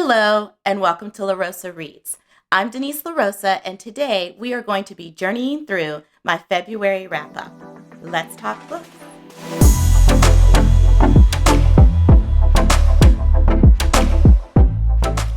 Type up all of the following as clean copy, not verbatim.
Hello, and welcome to La Rosa Reads. I'm Denise La Rosa, and today we are going to be journeying through my February wrap-up. Let's talk books.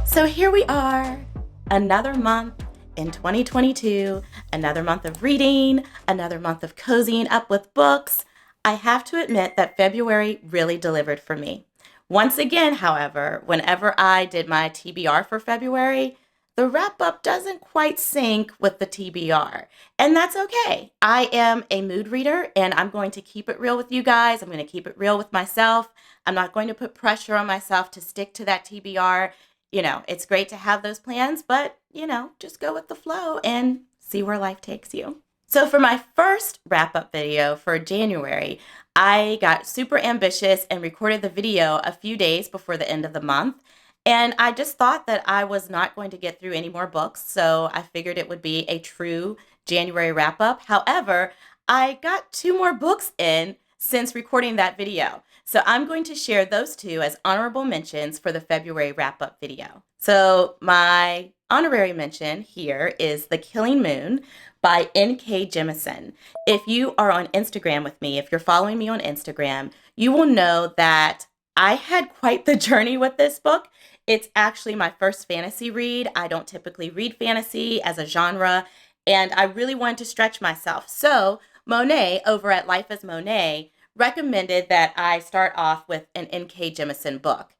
So here we are, another month in 2022, another month of reading, another month of cozying up with books. I have to admit that February really delivered for me. Once again, however, whenever I did my TBR for February, the wrap-up doesn't quite sync with the TBR. And that's okay. I am a mood reader, and I'm going to keep it real with you guys. I'm going to keep it real with myself. I'm not going to put pressure on myself to stick to that TBR. It's great to have those plans, but, just go with the flow and see where life takes you. So for my first wrap-up video for January, I got super ambitious and recorded the video a few days before the end of the month. And I just thought that I was not going to get through any more books, so I figured it would be a true January wrap-up. However, I got 2 more books in since recording that video. So I'm going to share those 2 as honorable mentions for the February wrap-up video. So my honorary mention here is The Killing Moon by N.K. Jemisin. If you are on Instagram with me, if you're following me on Instagram, you will know that I had quite the journey with this book. It's actually my first fantasy read. I don't typically read fantasy as a genre, and I really wanted to stretch myself. So Monet over at Life as Monet recommended that I start off with an N.K. Jemisin book.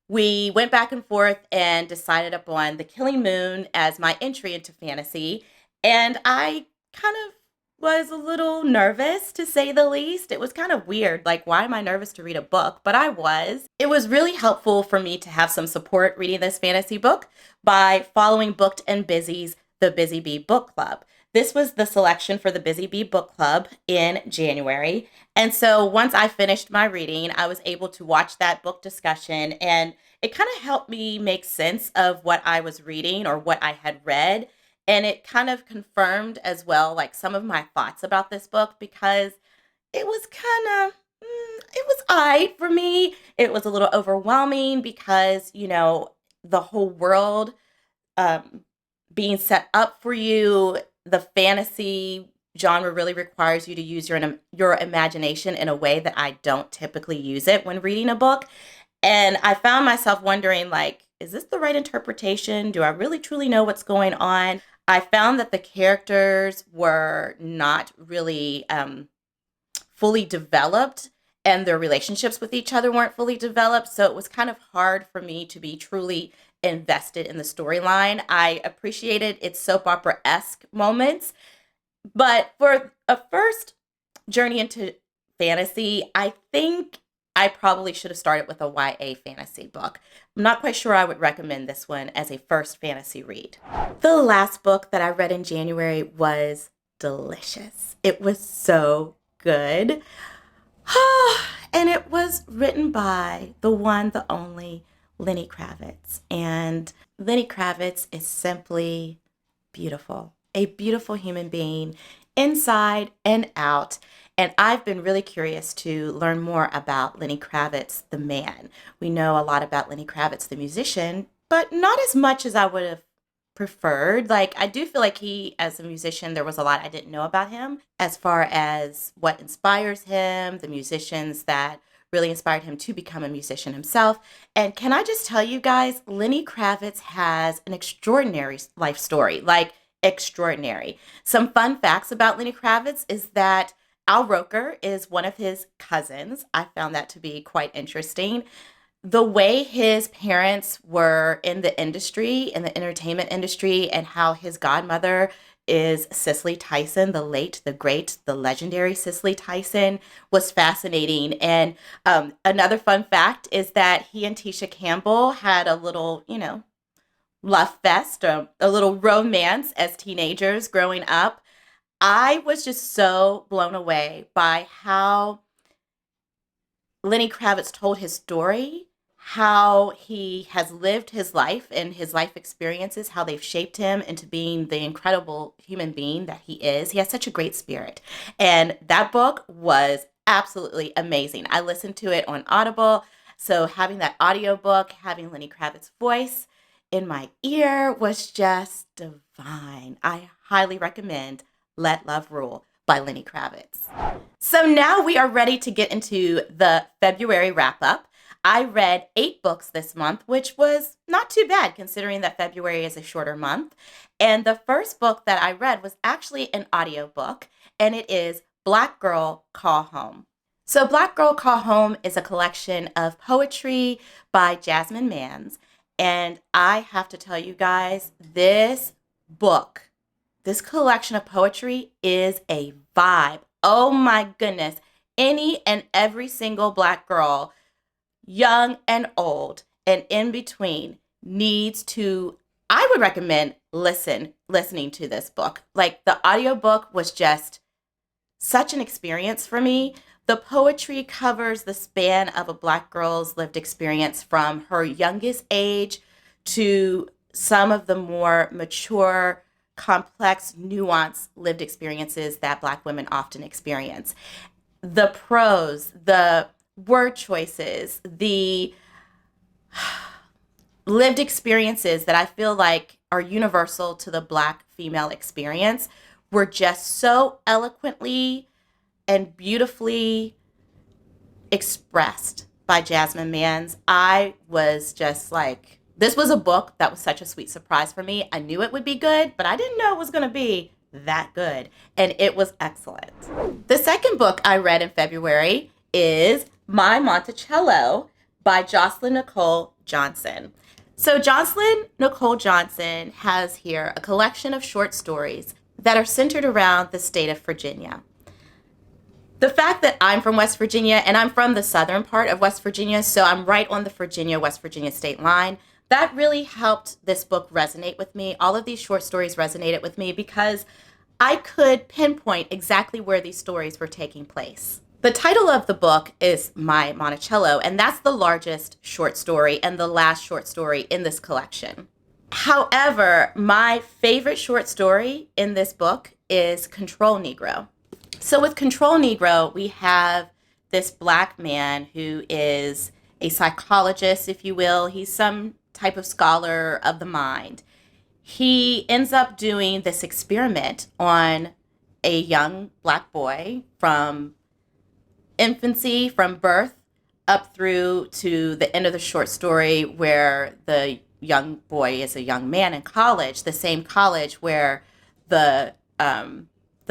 We went back and forth and decided upon The Killing Moon as my entry into fantasy, and I kind of was a little nervous, to say the least. It was kind of weird. Like, why am I nervous to read a book? But I was. It was really helpful for me to have some support reading this fantasy book by following Booked and Busy's The Busy Bee Book Club. This was the selection for the Busy Bee Book Club in January. And so once I finished my reading, I was able to watch that book discussion, and it kind of helped me make sense of what I was reading or what I had read. And it kind of confirmed as well, like, some of my thoughts about this book, because it was kind of, it was alright for me. It was a little overwhelming because, the whole world being set up for you, the fantasy genre really requires you to use your imagination in a way that I don't typically use it when reading a book. And I found myself wondering, like, is this the right interpretation? Do I really truly know what's going on? I found that the characters were not really fully developed, and their relationships with each other weren't fully developed. So it was kind of hard for me to be truly invested in the storyline. I appreciated its soap opera-esque moments, but for a first journey into fantasy, I think I probably should have started with a YA fantasy book. I'm not quite sure I would recommend this one as a first fantasy read. The last book that I read in January was delicious. It was so good. And it was written by the one, the only, Lenny Kravitz. And Lenny Kravitz is simply beautiful. A beautiful human being, inside and out. And I've been really curious to learn more about Lenny Kravitz, the man. We know a lot about Lenny Kravitz, the musician, but not as much as I would have preferred. Like, I do feel like he, as a musician, there was a lot I didn't know about him as far as what inspires him, the musicians that really inspired him to become a musician himself. And can I just tell you guys, Lenny Kravitz has an extraordinary life story, like extraordinary. Some fun facts about Lenny Kravitz is that Al Roker is one of his cousins. I found that to be quite interesting. The way his parents were in the industry, in the entertainment industry, and how his godmother is Cicely Tyson, the late, the great, the legendary Cicely Tyson, was fascinating. And another fun fact is that he and Tisha Campbell had a little, love fest, a little romance as teenagers growing up. I was just so blown away by how Lenny Kravitz told his story, how he has lived his life and his life experiences, how they've shaped him into being the incredible human being that he is. He has such a great spirit. And that book was absolutely amazing. I listened to it on Audible So having that audiobook, having Lenny Kravitz's voice in my ear was just divine. I highly recommend Let Love Rule by Lenny Kravitz. So now we are ready to get into the February wrap-up. I read 8 books this month, which was not too bad considering that February is a shorter month. And the first book that I read was actually an audiobook, and it is Black Girl Call Home. So Black Girl Call Home is a collection of poetry by Jasmine Mans. And I have to tell you guys, this collection of poetry is a vibe. Oh my goodness. Any and every single Black girl, young and old, and in between, I would recommend listening to this book. Like, the audiobook was just such an experience for me. The poetry covers the span of a Black girl's lived experience from her youngest age to some of the more mature, complex, nuanced lived experiences that Black women often experience. The prose, the word choices, the lived experiences that I feel like are universal to the Black female experience were just so eloquently and beautifully expressed by Jasmine Mans. I was just like, this was a book that was such a sweet surprise for me. I knew it would be good, but I didn't know it was going to be that good. And it was excellent. The second book I read in February is My Monticello by Jocelyn Nicole Johnson. So Jocelyn Nicole Johnson has here a collection of short stories that are centered around the state of Virginia. The fact that I'm from West Virginia, and I'm from the southern part of West Virginia, so I'm right on the Virginia-West Virginia state line, that really helped this book resonate with me. All of these short stories resonated with me because I could pinpoint exactly where these stories were taking place. The title of the book is My Monticello, and that's the largest short story and the last short story in this collection. However, my favorite short story in this book is Control Negro. So with Control Negro, we have this Black man who is a psychologist, if you will. He's some type of scholar of the mind. He ends up doing this experiment on a young Black boy from infancy, from birth, up through to the end of the short story where the young boy is a young man in college, the same college where the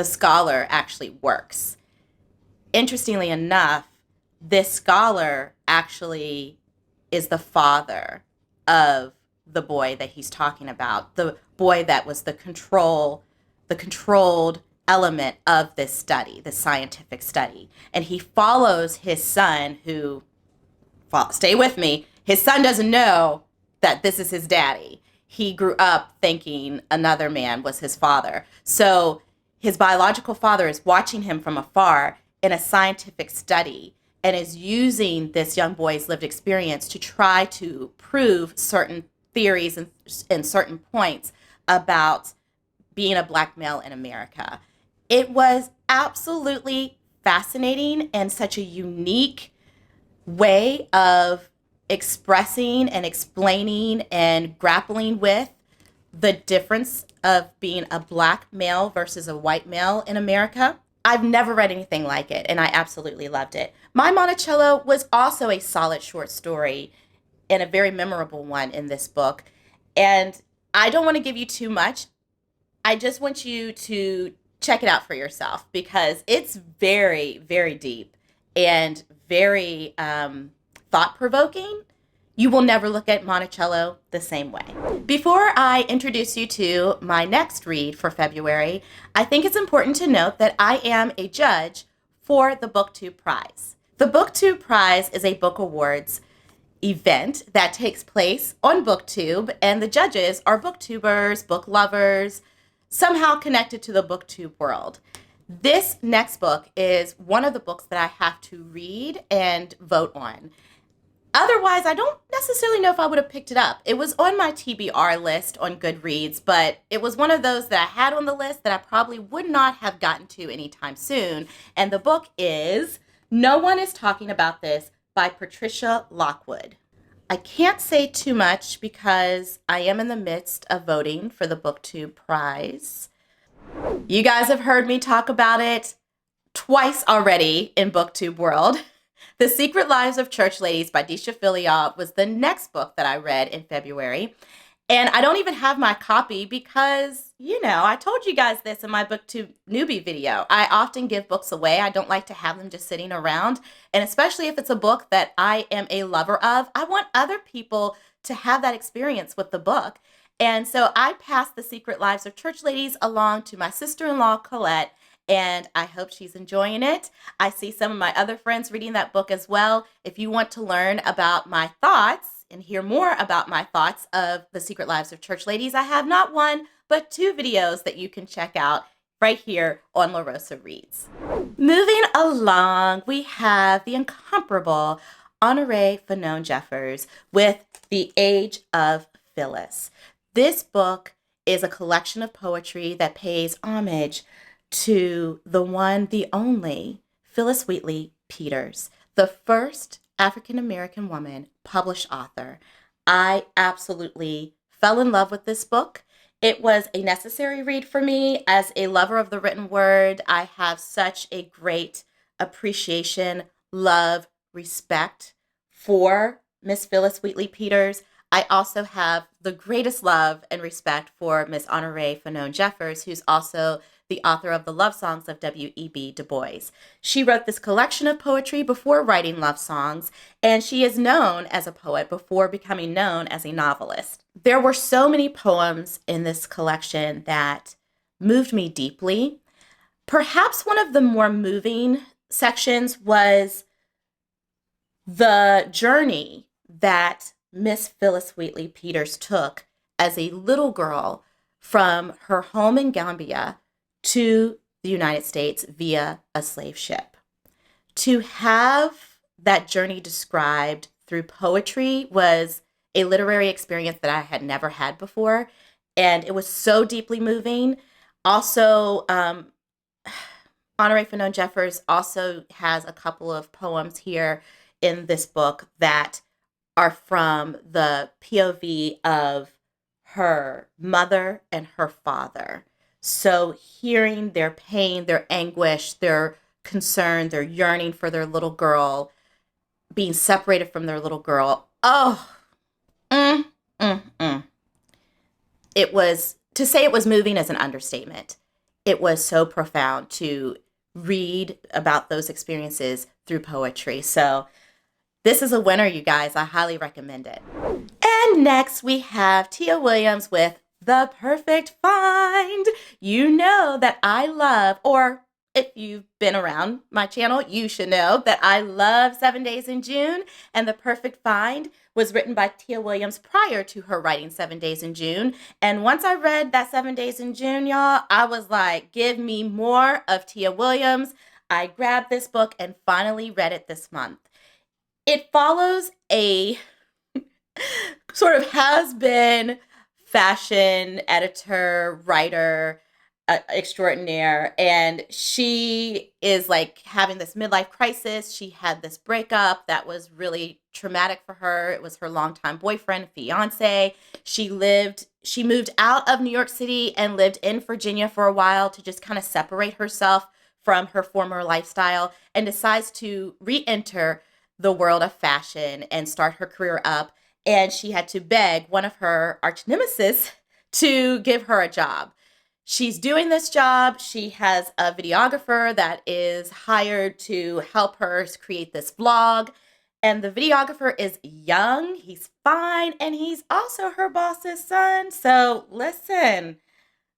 scholar actually works. Interestingly enough, this scholar actually is the father of the boy that he's talking about, the boy that was the controlled element of this study, the scientific study. And he follows his son who, stay with me, his son doesn't know that this is his daddy. He grew up thinking another man was his father. So his biological father is watching him from afar in a scientific study and is using this young boy's lived experience to try to prove certain theories and certain points about being a Black male in America. It was absolutely fascinating and such a unique way of expressing and explaining and grappling with the difference of being a Black male versus a white male in America. I've never read anything like it, and I absolutely loved it. My Monticello was also a solid short story and a very memorable one in this book. And I don't want to give you too much. I just want you to check it out for yourself because it's very, very deep and very thought-provoking. You will never look at Monticello the same way. Before I introduce you to my next read for February, I think it's important to note that I am a judge for the BookTube Prize. The BookTube Prize is a book awards event that takes place on BookTube, and the judges are booktubers, book lovers, somehow connected to the BookTube world. This next book is one of the books that I have to read and vote on. Otherwise, I don't necessarily know if I would have picked it up. It was on my TBR list on Goodreads, but it was one of those that I had on the list that I probably would not have gotten to anytime soon. And the book is No One is Talking About This by Patricia Lockwood. I can't say too much because I am in the midst of voting for the BookTube prize. You guys have heard me talk about it twice already in BookTube world. The Secret Lives of Church Ladies by Disha Philia was the next book that I read in February. And I don't even have my copy because, I told you guys this in my BookTube newbie video. I often give books away. I don't like to have them just sitting around. And especially if it's a book that I am a lover of, I want other people to have that experience with the book. And so I passed The Secret Lives of Church Ladies along to my sister-in-law, Colette, and I hope she's enjoying it. I see some of my other friends reading that book as well. If you want to learn about my thoughts and hear more about my thoughts of The Secret Lives of Church Ladies, I have not one, but 2 videos that you can check out right here on La Rosa Reads. Moving along, we have the incomparable Honoree Fanon Jeffers with The Age of Phyllis. This book is a collection of poetry that pays homage to the one, the only, Phyllis Wheatley Peters, the first African-American woman published author. I absolutely fell in love with this book. It was a necessary read for me. As a lover of the written word, I have such a great appreciation, love, respect for Miss Phyllis Wheatley Peters. I also have the greatest love and respect for Miss Honoree Fanon Jeffers, who's also the author of the love songs of W.E.B. Du Bois. She wrote this collection of poetry before writing love songs, and she is known as a poet before becoming known as a novelist. There were so many poems in this collection that moved me deeply. Perhaps one of the more moving sections was the journey that Miss Phyllis Wheatley Peters took as a little girl from her home in Gambia to the United States via a slave ship. To have that journey described through poetry was a literary experience that I had never had before, and it was so deeply moving. Also, Honoree Fanon Jeffers also has a couple of poems here in this book that are from the POV of her mother and her father. So hearing their pain, their anguish, their concern, their yearning for their little girl, being separated from their little girl. It was, to say it was moving is an understatement. It was so profound to read about those experiences through poetry. So this is a winner, you guys. I highly recommend it. And next we have Tia Williams with The Perfect Find. You know that I love, or if you've been around my channel, you should know that I love 7 Days in June, and The Perfect Find was written by Tia Williams prior to her writing 7 Days in June. And once I read that 7 Days in June, y'all, I was like, give me more of Tia Williams. I grabbed this book and finally read it this month. It follows a sort of has-been fashion editor, writer extraordinaire, and she is like having this midlife crisis. She had this breakup that was really traumatic for her. It was her longtime boyfriend, fiance. She moved out of New York City and lived in Virginia for a while to just kind of separate herself from her former lifestyle, and decides to re-enter the world of fashion and start her career up. And she had to beg one of her arch nemesis to give her a job. She's doing this job. She has a videographer that is hired to help her create this vlog. And the videographer is young, he's fine, and he's also her boss's son. So listen,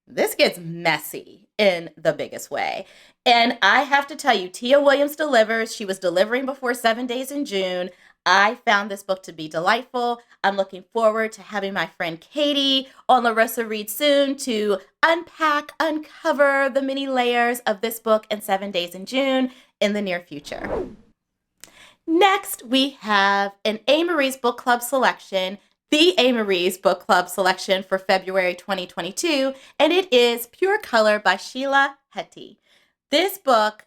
this gets messy in the biggest way. And I have to tell you, Tia Williams delivers. She was delivering before 7 Days in June. I found this book to be delightful. I'm looking forward to having my friend Katie on La Rosa Read soon to uncover the many layers of this book and 7 Days in June in the near future. Next, we have an A. Marie's Book Club selection, the A. Marie's Book Club selection for February 2022, and it is Pure Color by Sheila Heti. This book,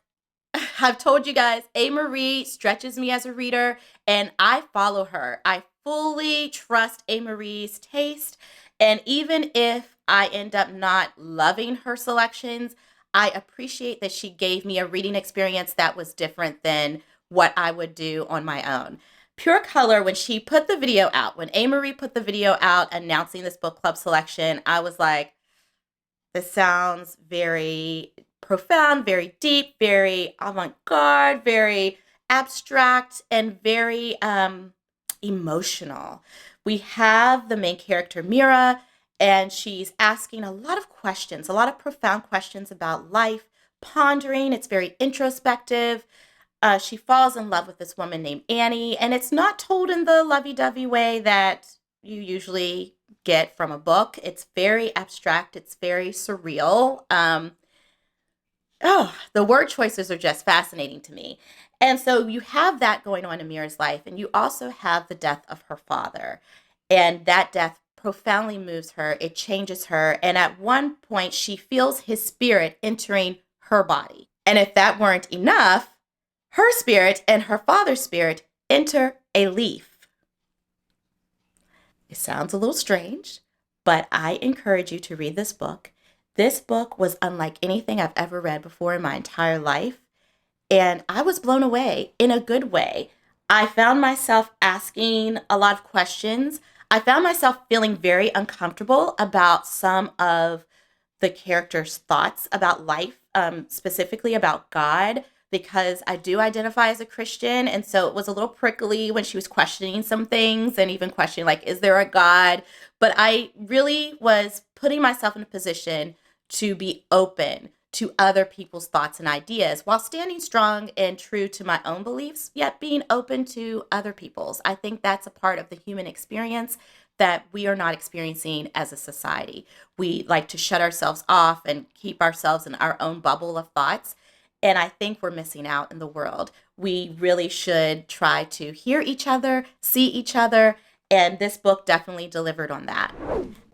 I've told you guys, A. Marie stretches me as a reader, and I follow her. I fully trust Marie's taste. And even if I end up not loving her selections, I appreciate that she gave me a reading experience that was different than what I would do on my own. Pure Color, when she put the video out, when Marie put the video out announcing this book club selection, I was like, this sounds very profound, very deep, very avant-garde, very abstract, and very emotional. We have the main character, Mira, and she's asking a lot of questions, a lot of profound questions about life, pondering. It's very introspective. She falls in love with this woman named Annie, and it's not told in the lovey-dovey way that you usually get from a book. It's very abstract. It's very surreal. The word choices are just fascinating to me. And so you have that going on in Mira's life, and you also have the death of her father. And that death profoundly moves her. It changes her. And at one point, she feels his spirit entering her body. And if that weren't enough, her spirit and her father's spirit enter a leaf. It sounds a little strange, but I encourage you to read this book. This book was unlike anything I've ever read before in my entire life, and I was blown away in a good way. I found myself asking a lot of questions. I found myself feeling very uncomfortable about some of the characters' thoughts about life, specifically about God, because I do identify as a Christian. And so it was a little prickly when she was questioning some things and even questioning, like, is there a God? But I really was putting myself in a position to be open to other people's thoughts and ideas while standing strong and true to my own beliefs, yet being open to other people's. I think that's a part of the human experience that we are not experiencing as a society. We like to shut ourselves off and keep ourselves in our own bubble of thoughts. And I think we're missing out in the world. We really should try to hear each other, see each other, and this book definitely delivered on that.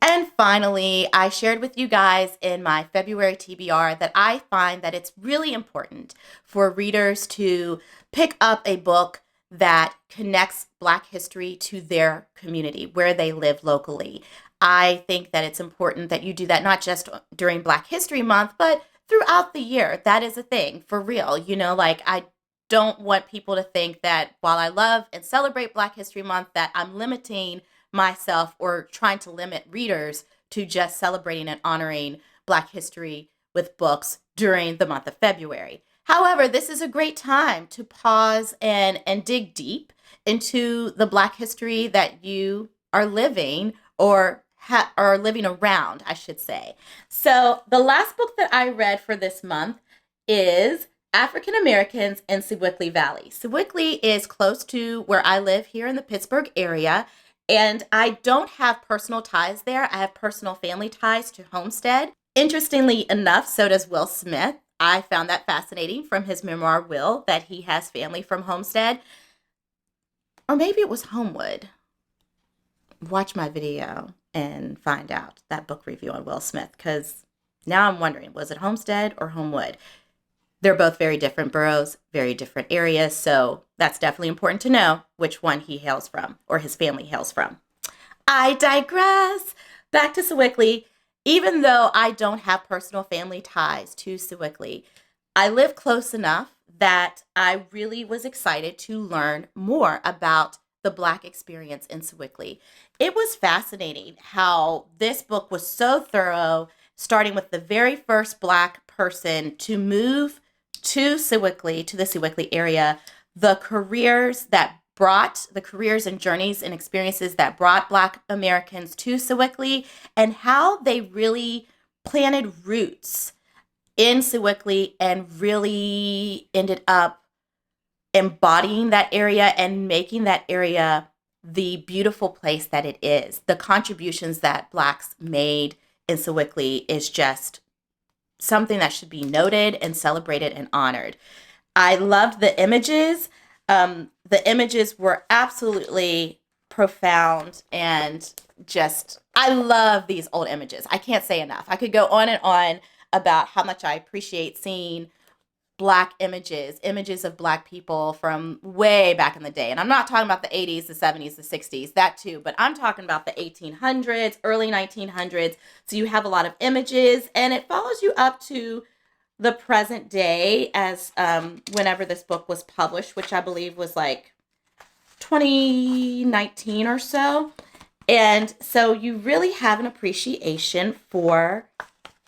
And finally, I shared with you guys in my February TBR that I find that it's really important for readers to pick up a book that connects Black history to their community, where they live locally. I think that it's important that you do that not just during Black History Month, but throughout the year. That is a thing for real. I don't want people to think that while I love and celebrate Black History Month, that I'm limiting myself or trying to limit readers to just celebrating and honoring Black history with books during the month of February. However, this is a great time to pause and dig deep into the Black history that you are living or are living around, I should say. So the last book that I read for this month is African Americans in Sewickley Valley. Sewickley is close to where I live here in the Pittsburgh area, and I don't have personal ties there. I have personal family ties to Homestead. Interestingly enough, so does Will Smith. I found that fascinating from his memoir, Will, that he has family from Homestead. Or maybe it was Homewood. Watch my video and find out that book review on Will Smith, because now I'm wondering, was it Homestead or Homewood? They're both very different boroughs, very different areas, so that's definitely important to know which one he hails from or his family hails from. I digress. Back to Sewickley. Even though I don't have personal family ties to Sewickley, I live close enough that I really was excited to learn more about the Black experience in Sewickley. It was fascinating how this book was so thorough, starting with the very first Black person to move to Sewickley, to the Sewickley area, the careers and journeys and experiences that brought Black Americans to Sewickley, and how they really planted roots in Sewickley and really ended up embodying that area and making that area the beautiful place that it is. The contributions that Blacks made in Sewickley is just something that should be noted and celebrated and honored. I loved the images. The images were absolutely profound, and I love these old images. I can't say enough. I could go on and on about how much I appreciate seeing Black images of Black people from way back in the day. And I'm not talking about the 80s, the 70s, the 60s, that too, but I'm talking about the 1800s, early 1900s. So you have a lot of images, and it follows you up to the present day as whenever this book was published, which I believe was like 2019 or so. And so you really have an appreciation for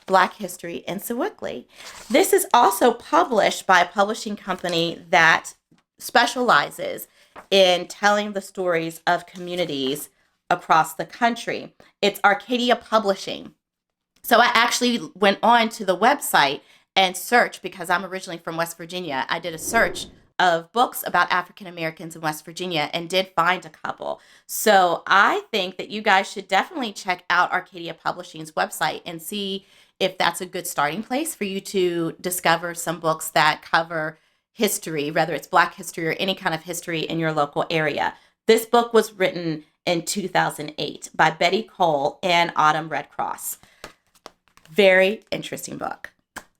Black history in Sewickley. This is also published by a publishing company that specializes in telling the stories of communities across the country. It's Arcadia Publishing. So I actually went on to the website and searched, because I'm originally from West Virginia. I did a search of books about African Americans in West Virginia and did find a couple. So I think that you guys should definitely check out Arcadia Publishing's website and see if that's a good starting place for you to discover some books that cover history, whether it's Black history or any kind of history in your local area. This book was written in 2008 by Betty Cole and Autumn Redcross. Very interesting book.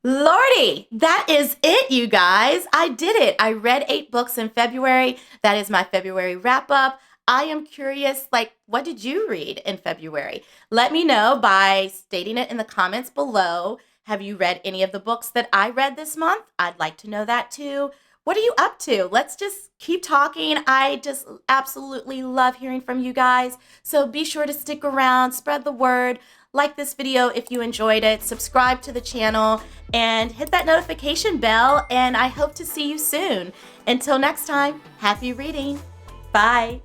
Lordy, that is it, you guys. I did it. I read 8 books in February. That is my February wrap up. I am curious, what did you read in February? Let me know by stating it in the comments below. Have you read any of the books that I read this month? I'd like to know that too. What are you up to? Let's just keep talking. I just absolutely love hearing from you guys. So be sure to stick around, spread the word. Like this video if you enjoyed it, subscribe to the channel, and hit that notification bell, and I hope to see you soon. Until next time, happy reading. Bye.